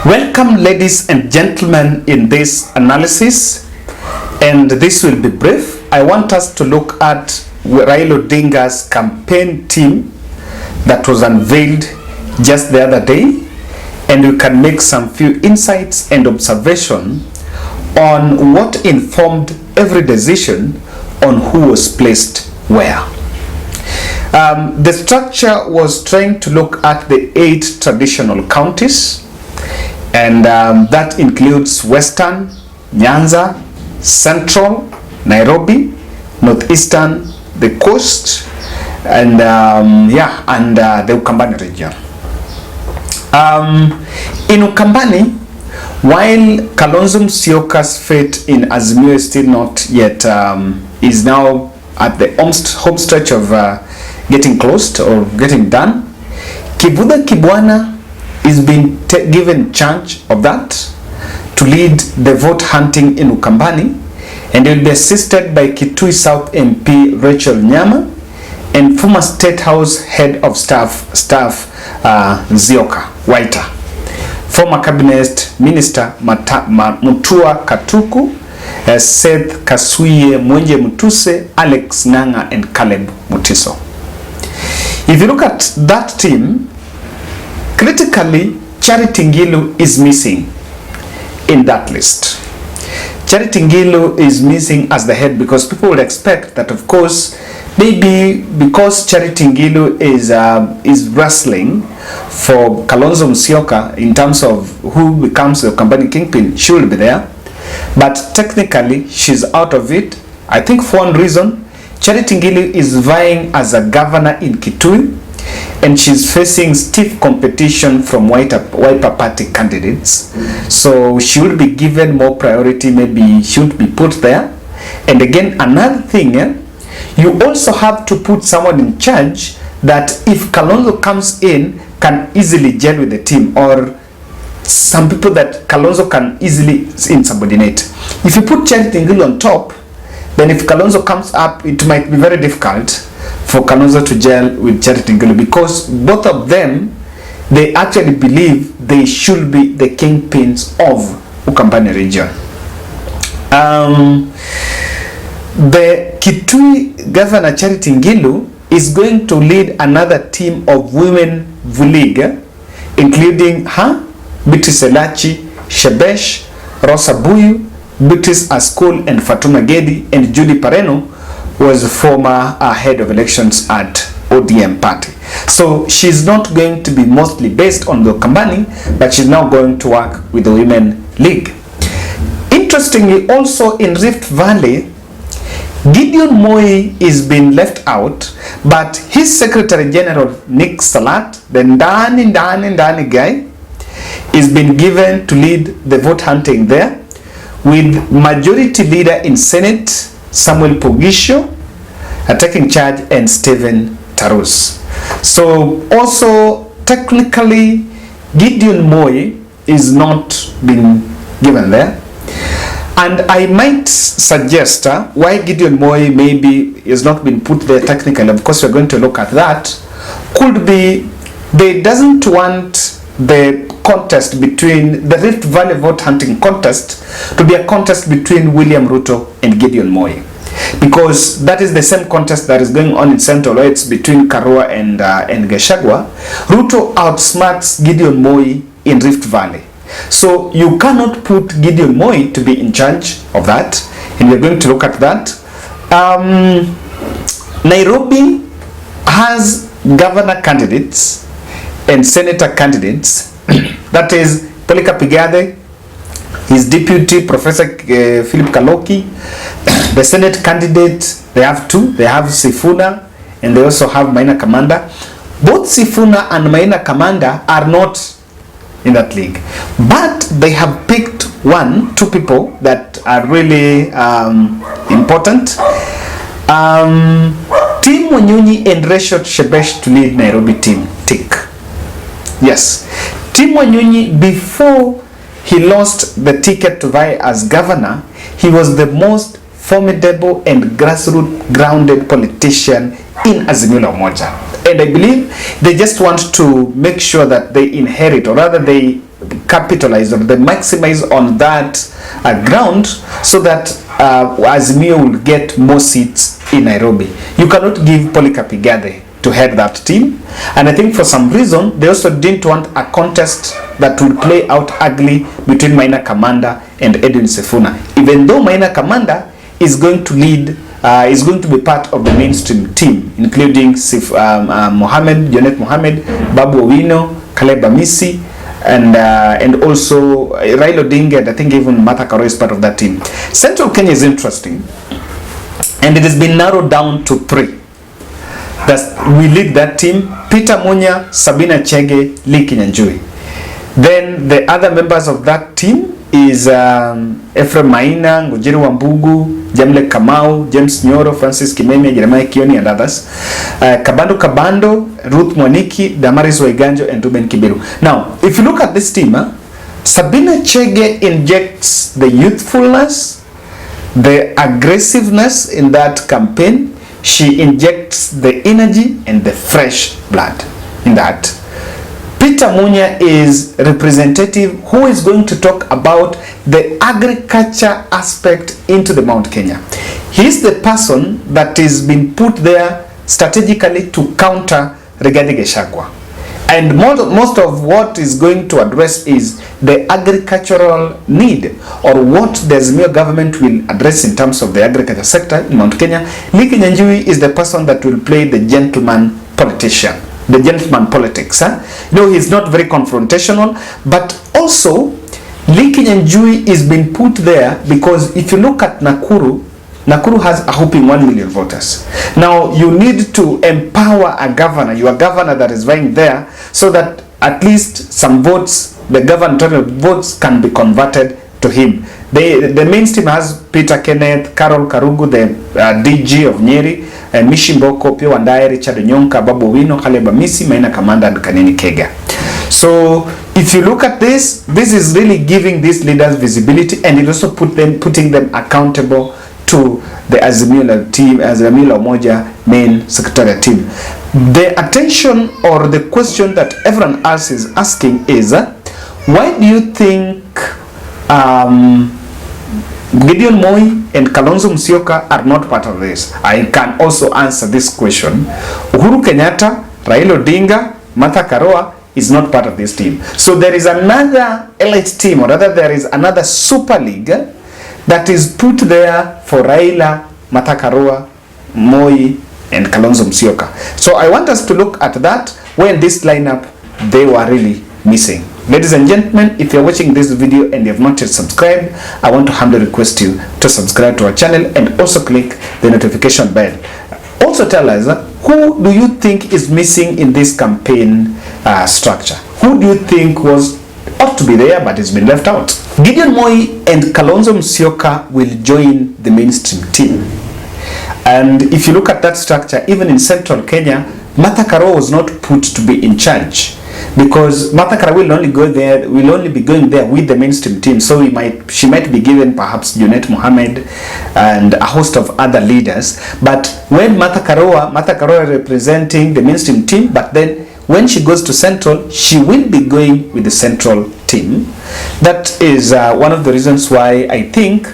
Welcome, ladies and gentlemen, in this analysis, and this will be brief. I want us to look at Raila Odinga's campaign team that was unveiled just the other day, and we can make some few insights and observation on what informed every decision on who was placed where. The structure was trying to look at the 8 traditional counties, and that includes Western, Nyanza, Central, Nairobi, Northeastern, the Coast, and the Kambani region. In Kambani, while Kalonzo Musyoka's fate in Azimio is still not yet, is now at the home stretch of getting closed or getting done, Kivutha Kibwana is being given charge of that to lead the vote hunting in Kambani, and he will be assisted by Kitui South MP Rachel Nyama and former State House Head of Staff Zioka Waita, former Cabinet Minister Mutua Katuku, Seth Kasuye, Mwenje Mutuse, Alex Nganga, and Caleb Mutiso. If you look at that team, critically, Charity Ngilu is missing in that list. Charity Ngilu is missing as the head because people would expect that, of course, maybe because Charity Ngilu is wrestling for Kalonzo Musyoka in terms of who becomes the Kambani kingpin, she will be there. But technically, she's out of it. I think for one reason, Charity Ngilu is vying as a governor in Kitui, and she's facing stiff competition from Wiper Party candidates. So she will be given more priority, maybe she would be put there. And again, another thing, you also have to put someone in charge that if Kalonzo comes in, can easily gel with the team, or some people that Kalonzo can easily insubordinate. If you put Charity Ngilu on top, then if Kalonzo comes up, it might be very difficult for Kalonzo to gel with Charity Ngilu, because both of them, they actually believe they should be the kingpins of Kambani region. The Kitui Governor Charity Ngilu is going to lead another team of women Vuliga, including her, Beatrice Elachi, Shebesh, Rosa Buyu, Beatrice Askul, and Fatuma Gedi, and Judy Pareno, who was the former head of elections at ODM party. So she's not going to be mostly based on the Kambani, but she's now going to work with the Women League. Interestingly, also in Rift Valley, Gideon Moi is being left out, but his Secretary General Nick Salat, the Ndani guy, is being given to lead the vote hunting there, with Majority Leader in Senate Samuel Pogisho taking charge, and Stephen Tarus. So also technically Gideon Moi is not being given there. And I might suggest why Gideon Moi maybe is not been put there technically, of course we're going to look at that, could be they doesn't want the contest between the Rift Valley vote hunting contest to be a contest between William Ruto and Gideon Moi, because that is the same contest that is going on in Central, where it's between Karua and Gachagua. Ruto outsmarts Gideon Moi in Rift Valley, so you cannot put Gideon Moi to be in charge of that, and we're going to look at that. Nairobi has governor candidates and senator candidates. That is Pelika Pigade, his deputy Professor Philip Kaloki. The Senate candidate, they have 2. They have Sifuna and they also have Maina Kamanda. Both Sifuna and Maina Kamanda are not in that league, but they have picked 2 people that are really important. Team Wanyunyi and Reshot Shebesh to lead Nairobi team. Tick. Yes. Team Wanyunyi, before he lost the ticket to vie as governor, he was the most formidable and grassroots grounded politician in Azimio la Umoja. And I believe they just want to make sure that they inherit, or rather they capitalize or they maximize on that ground so that Azimio will get more seats in Nairobi. You cannot give Polycarp Igathe to head that team, and I think for some reason they also didn't want a contest that would play out ugly between Maina Kamanda and Edwin Sifuna, even though Maina Kamanda is going to lead, is going to be part of the mainstream team, including Mohammed, Jonet Mohammed, Babu Owino, Caleb Amisi, and also Raila Odinga, and I think even Martha Karua is part of that team. Central Kenya is interesting, and it has been narrowed down to 3. We lead that team: Peter Munya, Sabina Chege, Lee Kinyanjui. Then the other members of that team is Ephraim Maina, Ngujiri Wambugu, Jamle Kamau, James Nyoro, Francis Kimeme, Jeremiah Kioni, and others. Kabando, Ruth Mwaniki, Damaris Waiganjo, and Ruben Kibiru. Now, if you look at this team, Sabina Chege injects the youthfulness, the aggressiveness in that campaign. She injects the energy and the fresh blood in that. Peter Munya is representative who is going to talk about the agriculture aspect into the Mount Kenya. He is the person that is being put there strategically to counter Rigathi Gachagua. And most of what is going to address is the agricultural need, or what the Azimio government will address in terms of the agriculture sector in Mount Kenya. Lee Kinyanjui is the person that will play the gentleman politician, the gentleman politics. You know, he's not very confrontational, but also Lee Kinyanjui is being put there because if you look at Nakuru, Nakuru has a whopping 1 million voters. Now, you need to empower a governor, your governor that is vying there, so that at least some votes, the gubernatorial votes, can be converted to him. The mainstream has Peter Kenneth, Carol Karugu, the DG of Nyeri, Mishi Mboko, Pio Wandae, Richard Nyonka, Babu Owino, Caleb Amisi, Maina Kamanda, and Kanini Kega. So, if you look at this, this is really giving these leaders visibility, and it also putting them accountable to the Azimio team, Azimio Umoja main secretariat team. The attention or the question that everyone else is asking is, why do you think Gideon Moi and Kalonzo Musyoka are not part of this? I can also answer this question. Uhuru Kenyatta, Raila Odinga, Martha Karua is not part of this team. So there is another elite team, or rather there is another super league that is put there for Raila, Martha Karua, Moi, and Kalonzo Musyoka. So I want us to look at that, when this lineup, they were really missing. Ladies and gentlemen, if you're watching this video and you have not yet subscribed, I want to humbly request you to subscribe to our channel and also click the notification bell. Also tell us, who do you think is missing in this campaign structure? Who do you think ought to be there but has been left out? Gideon Moi and Kalonzo Musyoka will join the mainstream team. And if you look at that structure, even in Central Kenya, Martha Karua was not put to be in charge, because Martha Karua will only be going there with the mainstream team. So she might be given perhaps Jonet Mohammed and a host of other leaders. But when Martha Karua representing the mainstream team, but then when she goes to Central, she will be going with the Central team. That is one of the reasons why I think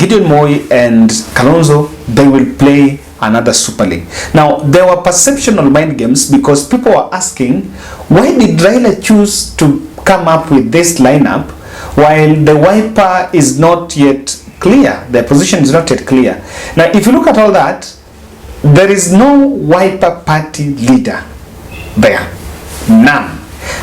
Gideon Moi and Kalonzo, they will play another Super League. Now, there were perceptional mind games, because people were asking, why did Raila choose to come up with this lineup while the wiper is not yet clear? The position is not yet clear. Now, if you look at all that, there is no wiper party leader there, none.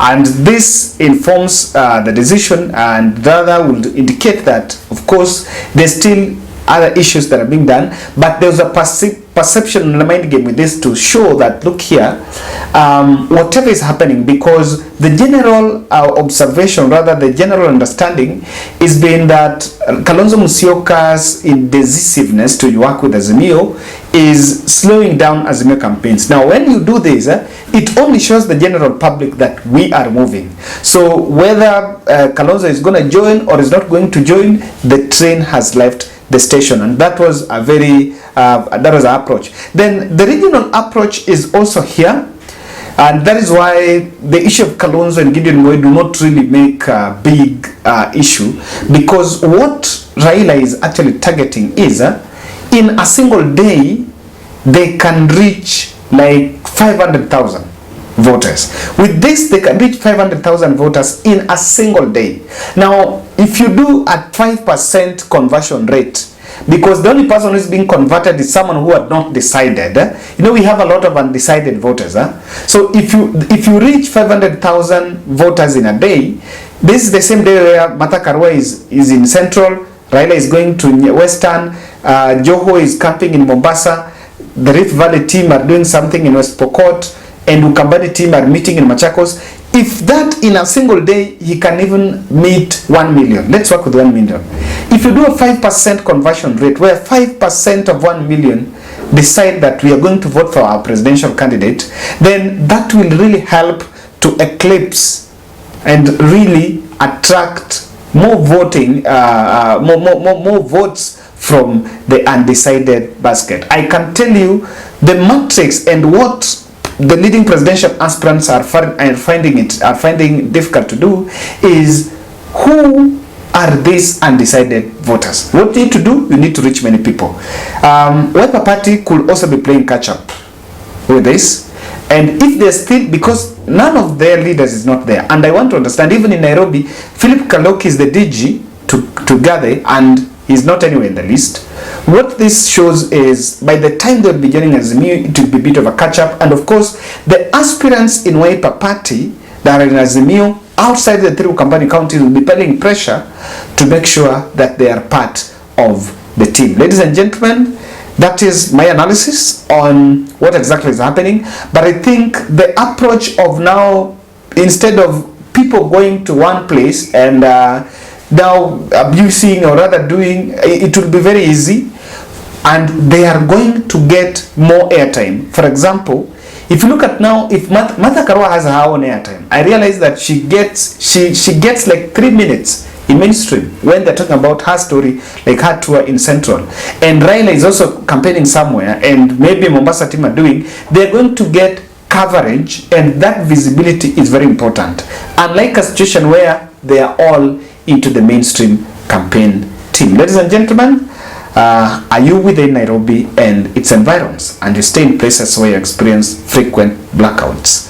And this informs the decision, and rather will indicate that, of course, there's still other issues that are being done, but there's a perception and a mind game with this to show that, look here, whatever is happening, because the general observation, rather the general understanding, is being that Kalonzo Musyoka's indecisiveness to work with Azimio is slowing down Azimio campaigns. Now, when you do this, it only shows the general public that we are moving. So whether Kalonzo is going to join or is not going to join, the train has left the station, and that was a very our approach. Then the regional approach is also here. And that is why the issue of Kalonzo and Gideon Moi do not really make a big issue, because what Raila is actually targeting is in a single day they can reach like 500,000 voters. With this, they can reach 500,000 voters in a single day. Now, if you do a 5% conversion rate, because the only person who is being converted is someone who had not decided. You know, we have a lot of undecided voters. So if you reach 500,000 voters in a day, this is the same day where Martha Karua is in Central, Raila is going to Western, Joho is camping in Mombasa, the Rift Valley team are doing something in West Pokot, and Kambani team are meeting in Machakos. If that in a single day, he can even meet 1 million. Let's work with 1 million. If you do a 5% conversion rate, where 5% of 1 million decide that we are going to vote for our presidential candidate, then that will really help to eclipse and really attract more voting, more votes from the undecided basket. I can tell you the matrix and what the leading presidential aspirants are finding difficult to do is, who are these undecided voters? What you need to do, you need to reach many people. Wiper Party could also be playing catch up with this, and if they're still, because none of their leaders is not there, and I want to understand, even in Nairobi, Philip Kaloki is the DG to gather, and he's not anywhere in the list. What this shows is, by the time they'll be joining Azimio, it will be a bit of a catch-up. And of course, the aspirants in Wiper Party that are in Azimio outside the three Kambani counties will be putting pressure to make sure that they are part of the team. Ladies and gentlemen, that is my analysis on what exactly is happening. But I think the approach of now, instead of people going to one place and now abusing, or rather doing, it will be very easy, and they are going to get more airtime. For example, if you look at now, if Martha Karua has her own airtime, I realize that she gets like 3 minutes in mainstream when they're talking about her story, like her tour in Central. And Raila is also campaigning somewhere, and maybe Mombasa team are doing, they're going to get coverage, and that visibility is very important. Unlike a situation where they are all into the mainstream campaign team. Ladies and gentlemen, are you within Nairobi and its environs, and you stay in places where you experience frequent blackouts?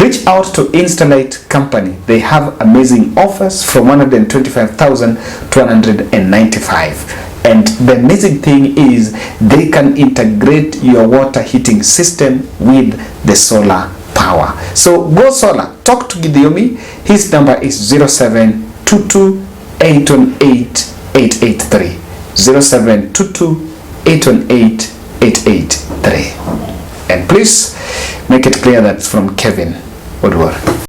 Reach out to Installite Company. They have amazing offers from 125,000 to 195. And the amazing thing is, they can integrate your water heating system with the solar power. So go solar. Talk to Gideon Moi. His number is 0722-818-883. 0722-818-883. And please make it clear that it's from Kevin Woodward.